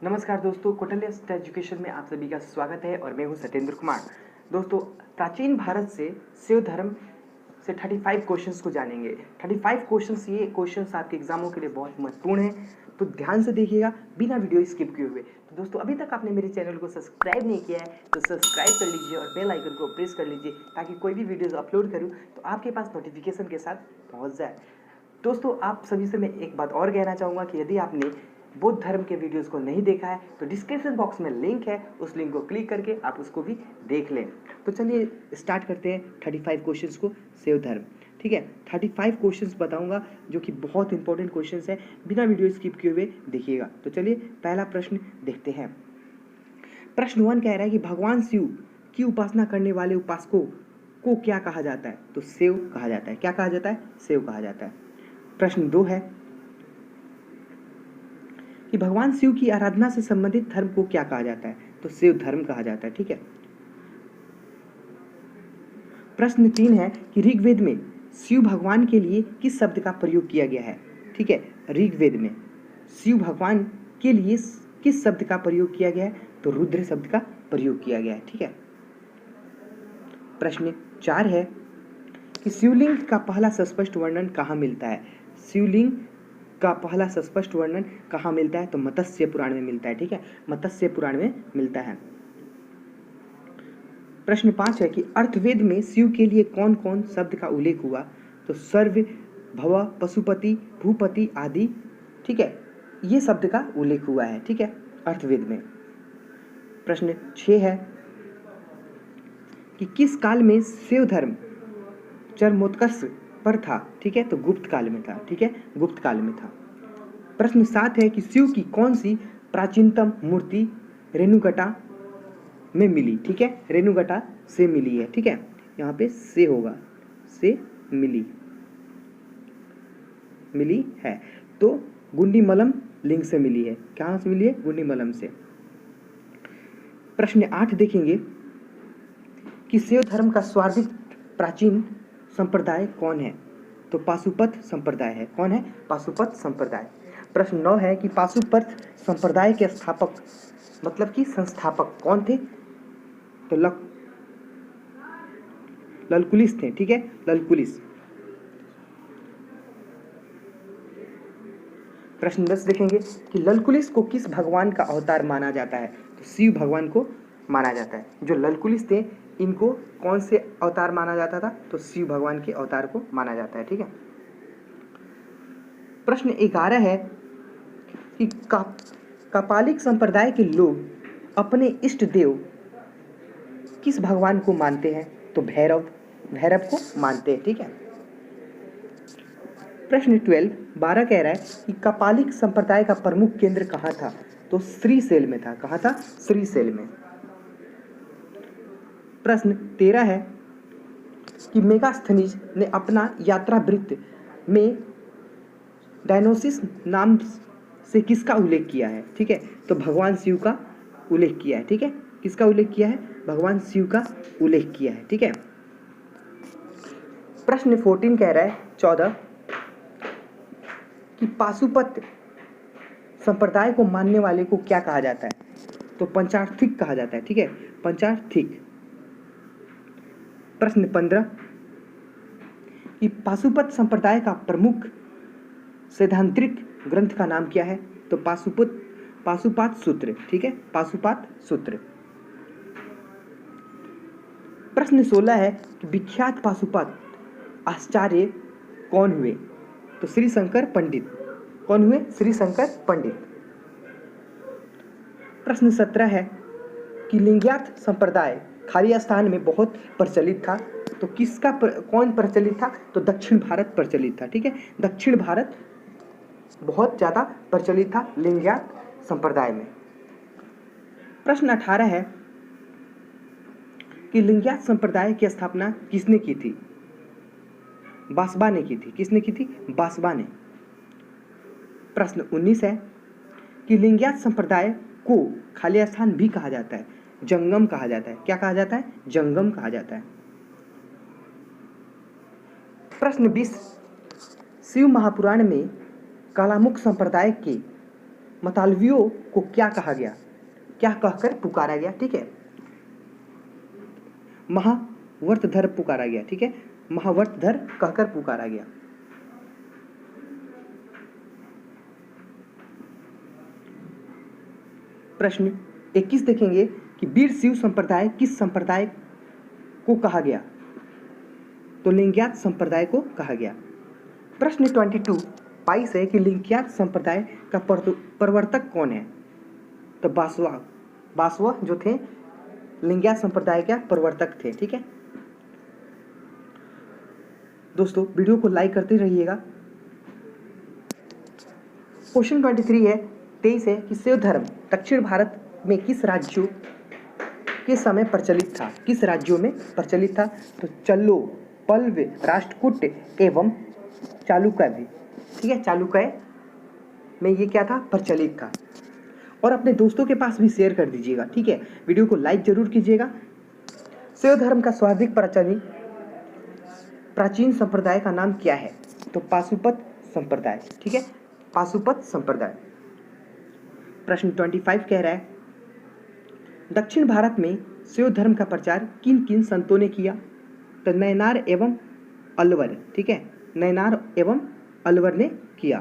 नमस्कार दोस्तों, कौटिल्य एजुकेशन में आप सभी का स्वागत है और मैं हूं सत्येंद्र कुमार। दोस्तों, प्राचीन भारत से शिव धर्म से 35 क्वेश्चंस को जानेंगे। 35 क्वेश्चंस, ये क्वेश्चंस आपके एग्जामों के लिए बहुत महत्वपूर्ण है, तो ध्यान से देखिएगा बिना वीडियो स्किप किए हुए। तो दोस्तों, अभी तक आपने मेरे चैनल को सब्सक्राइब नहीं किया है तो सब्सक्राइब कर लीजिए और बेल आइकन को प्रेस कर लीजिए ताकि कोई भी वीडियोज अपलोड करूँ तो आपके पास नोटिफिकेशन के साथ पहुँच जाए। दोस्तों, आप सभी से मैं एक बात और कहना चाहूँगा कि यदि आपने बौद्ध धर्म के वीडियोस को नहीं देखा है तो डिस्क्रिप्शन बॉक्स में लिंक है, उस लिंक को क्लिक करके आप उसको भी देख लें। तो चलिए स्टार्ट करते हैं 35 क्वेश्चंस को, शिव धर्म। ठीक है, 35 क्वेश्चंस बताऊंगा जो कि बहुत इंपॉर्टेंट क्वेश्चंस है, बिना वीडियो स्किप किए हुए देखिएगा। तो चलिए पहला प्रश्न देखते हैं। प्रश्न 1 कह रहा है कि भगवान शिव की उपासना करने वाले उपासकों को क्या कहा जाता है? तो शिव कहा जाता है। क्या कहा जाता है? शिव कहा जाता है। प्रश्न 2 है कि भगवान शिव की आराधना से संबंधित धर्म को क्या कहा जाता है? तो शिव धर्म कहा जाता है। ठीक है। प्रश्न 3 है कि ऋग्वेद में शिव भगवान के लिए किस शब्द का प्रयोग किया गया है? ठीक है, ऋग्वेद में शिव भगवान के लिए किस शब्द का प्रयोग किया गया है? तो रुद्र शब्द का प्रयोग किया गया है। ठीक है। प्रश्न 4 है कि शिवलिंग का पहला स्पष्ट वर्णन कहाँ मिलता है? शिवलिंग का पहला स्पष्ट वर्णन कहाँ मिलता है? तो मत्स्य पुराण में मिलता है। ठीक है, मत्स्य पुराण में मिलता है। प्रश्न 5 है कि अर्थवेद में शिव के लिए कौन कौन शब्द का उल्लेख हुआ? तो सर्व, भव, पशुपति, भूपति आदि, ठीक है, ये शब्द का उल्लेख हुआ है। ठीक है, अर्थवेद में। प्रश्न 6 है कि किस काल में शिव धर्म चरमोत्कर्ष पर था? ठीक है, तो गुप्त काल में था। ठीक है, गुप्त काल में था। प्रश्न 7 है कि शिव की कौन सी प्राचीनतम मूर्ति रेणुगटा में मिली? ठीक है, रेणुगटा से मिली है। ठीक है, यहाँ पे से होगा, से मिली है। तो गुंडीमलम लिंग से मिली है। कहाँ से मिली है? गुंडीमलम से। प्रश्न 8 देखेंगे कि शिव धर्म का सर्वाधिक प्राचीन संप्रदाय कौन है? तो पाशुपत संप्रदाय है। कौन है? पाशुपत संप्रदाय। प्रश्न 9 है कि पाशुपत संप्रदाय के स्थापक मतलब कि संस्थापक कौन थे? तो ललकुलिस थे। ठीक है, ललकुलिस। प्रश्न 10 देखेंगे कि ललकुलिस को किस भगवान का अवतार माना जाता है? तो शिव भगवान को माना जाता है। जो ललकुलिस थे इनको कौन से अवतार माना जाता था? तो शिव भगवान के अवतार को माना जाता है। ठीक है। प्रश्न 11 है कि कापालिक संप्रदाय के लोग अपने इष्ट देव किस भगवान को मानते हैं? तो भैरव को मानते हैं। ठीक है। प्रश्न 12 कह रहा है कि कापालिक संप्रदाय का प्रमुख केंद्र कहाँ था? तो श्रीशैल में था। कहाँ था? श्रीशैल में। प्रश्न 13 है कि मेगास्थनीज ने अपना यात्रा वृत्त में डायनोसिस नाम से किसका उल्लेख किया है? ठीक है, तो भगवान शिव का उल्लेख किया है। ठीक है, किसका उल्लेख किया है? भगवान शिव का उल्लेख किया है। ठीक है। प्रश्न 14 कह रहा है 14 कि पाशुपत संप्रदाय को मानने वाले को क्या कहा जाता है? तो पंचार्थिक कहा जाता है। ठीक है, पंचार्थिक। प्रश्न 15 कि पाशुपत संप्रदाय का प्रमुख सैद्धांतिक ग्रंथ का नाम क्या है? तो पाशुपात सूत्र। ठीक है, पाशुपात सूत्र। प्रश्न 16 है कि विख्यात पाशुपत आचार्य कौन हुए? तो श्री शंकर पंडित। कौन हुए? श्री शंकर पंडित। प्रश्न 17 है कि लिंगायत संप्रदाय खाली स्थान में बहुत प्रचलित था, तो किसका कौन प्रचलित था? तो दक्षिण भारत प्रचलित था। ठीक है, दक्षिण भारत बहुत ज्यादा प्रचलित था लिंगायत संप्रदाय में। प्रश्न 18 है कि लिंगायत संप्रदाय की स्थापना किसने की थी? बासबा ने की थी। किसने की थी? बासबा ने। प्रश्न 19 है कि लिंगायत संप्रदाय को खाली स्थान भी कहा जाता है, जंगम कहा जाता है। क्या कहा जाता है? जंगम कहा जाता है। प्रश्न 20 शिव महापुराण में कालामुख संप्रदाय के मतवालियों को क्या कहा गया, क्या कहकर पुकारा गया, ठीक है, महावर्तधर पुकारा गया, ठीक है, महावर्तधर कहकर पुकारा गया। प्रश्न 21 देखेंगे कि वीर शिव संप्रदाय किस संप्रदाय को कहा गया, तो लिंगायत संप्रदाय को कहा गया। प्रश्न 22 है कि लिंगायत संप्रदाय का प्रवर्तक कौन है, तो बासवा जो थे लिंगायत संप्रदाय के प्रवर्तक थे, ठीक है। दोस्तों वीडियो को लाइक करते रहिएगा। क्वेश्चन 23 है कि शैव धर्म दक्षिण भारत में किस राज्यों के समय प्रचलित था, किस राज्यों में प्रचलित था, तो चल्लो, पल्लव, राष्ट्रकूट एवं चालुक्य भी, ठीक है, चालुक्य में ये क्या था, प्रचलित था। और अपने दोस्तों के पास भी शेयर कर दीजिएगा, ठीक है, वीडियो को लाइक जरूर कीजिएगा। शैव धर्म का सर्वाधिक प्राचीन संप्रदाय का नाम क्या है, तो पाशुपत संप्रदाय, ठीक है, पाशुपत संप्रदाय। प्रश्न 25 कह रहा है दक्षिण भारत में शैव धर्म का प्रचार किन किन संतों ने किया, तो नैनार एवं अलवर, ठीक है, नैनार एवं अलवर ने किया।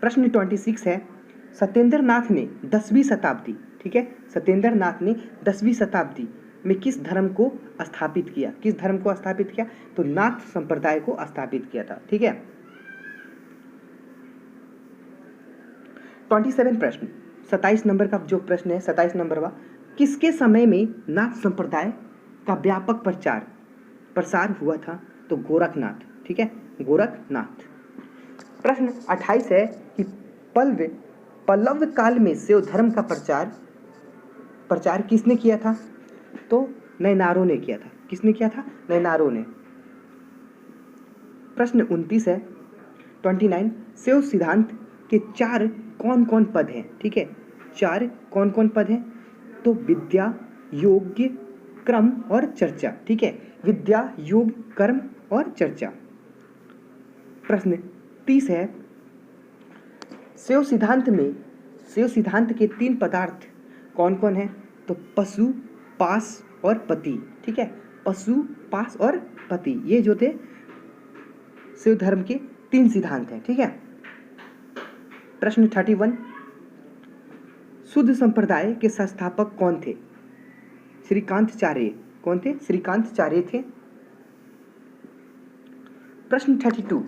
प्रश्न 26 है सत्येंद्र नाथ ने 10वीं शताब्दी, ठीक है, सत्येंद्र नाथ ने 10वीं शताब्दी में किस धर्म को स्थापित किया, किस धर्म को स्थापित किया, तो नाथ संप्रदाय को स्थापित किया था, ठीक है। 27 प्रश्न 27 नंबर का जो प्रश्न है, 27 नंबर वा किसके समय में नाथ संप्रदाय का व्यापक प्रसार हुआ था, तो गोरखनाथ, ठीक है, गोरखनाथ। प्रश्न 28 है कि पल्लव काल में शैव धर्म का प्रचार किसने किया था, तो नैनारों ने किया था, किसने किया था, नैनारों ने। प्रश्न 29 है 29 शैव सिद्धांत के 4 कौन कौन पद हैं, ठीक है, 4 कौन कौन पद हैं, तो विद्या, योग, क्रम और चर्चा, ठीक है, विद्या, योग, कर्म और चर्चा। प्रश्न 30 है शैव सिद्धांत के 3 पदार्थ कौन कौन है, तो पशु, पास और पति, ठीक है, पशु, पास और पति, ये जो थे शैव धर्म के 3 सिद्धांत हैं, ठीक है। प्रश्न 31 शुद्ध संप्रदाय के संस्थापक कौन थे, श्रीकांताचार्य, कौन थे, श्रीकांताचार्य थे। प्रश्न 32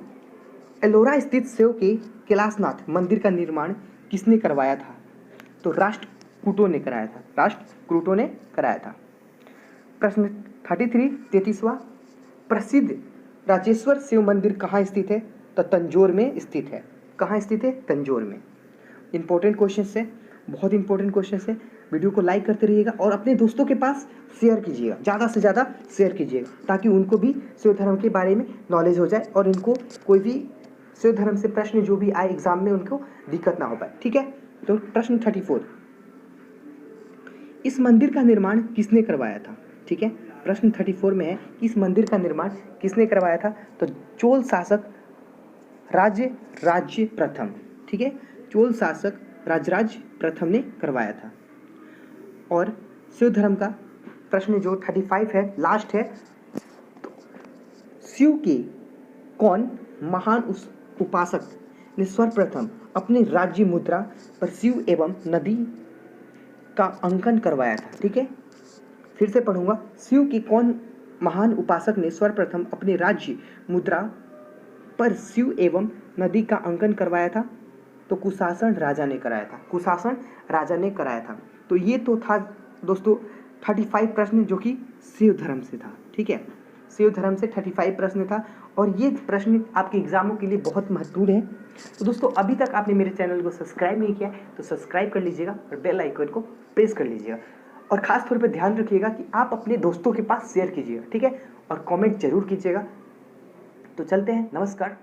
एलोरा स्थित शैव के कैलाशनाथ मंदिर का निर्माण किसने करवाया था, तो राष्ट्रकूटों ने कराया था, राष्ट्रकूटों ने कराया था। प्रश्न 33वां प्रसिद्ध राजेश्वर शिव मंदिर कहाँ स्थित है, तो तंजौर में स्थित है, कहाँ स्थित है, तंजौर में। इंपॉर्टेंट क्वेश्चन है, बहुत इंपॉर्टेंट क्वेश्चन है, वीडियो को लाइक करते रहिएगा और अपने दोस्तों के पास शेयर कीजिएगा, ज़्यादा से ज़्यादा शेयर कीजिएगा ताकि उनको भी शैव धर्म के बारे में नॉलेज हो जाए और इनको कोई भी शैव धर्म से प्रश्न जो भी आए एग्जाम में उनको दिक्कत ना हो पाए, ठीक है। तो प्रश्न 34 इस मंदिर का निर्माण किसने करवाया था, ठीक है, प्रश्न 34 में है कि इस मंदिर का निर्माण किसने करवाया था, तो चोल शासक राजराज प्रथम, ठीक है, चोल शासक राजराज प्रथम ने करवाया था। और शैव धर्म का प्रश्न जो 35 है, लास्ट है, तो शिव के कौन महान उपासक ने सर्वप्रथम अपने राज्य मुद्रा पर शिव एवं नदी का अंकन करवाया था, ठीक है, फिर से पढ़ूंगा, शिव के कौन महान उपासक ने सर्वप्रथम अपने राज्य मुद्रा पर शिव एवं नदी का अंकन करवाया था, तो कुशासन राजा ने कराया था, कुशासन राजा ने कराया था। तो ये तो था दोस्तों 35 प्रश्न जो कि शैव धर्म से था, ठीक है, शैव धर्म से 35 प्रश्न था और ये प्रश्न आपके एग्जामों के लिए बहुत महत्वपूर्ण है। तो दोस्तों अभी तक आपने मेरे चैनल को सब्सक्राइब नहीं किया तो सब्सक्राइब कर लीजिएगा और बेल आइकन को प्रेस कर लीजिएगा और खास तौर पर ध्यान रखिएगा कि आप अपने दोस्तों के पास शेयर कीजिएगा, ठीक है, और कमेंट जरूर कीजिएगा। तो चलते हैं, नमस्कार।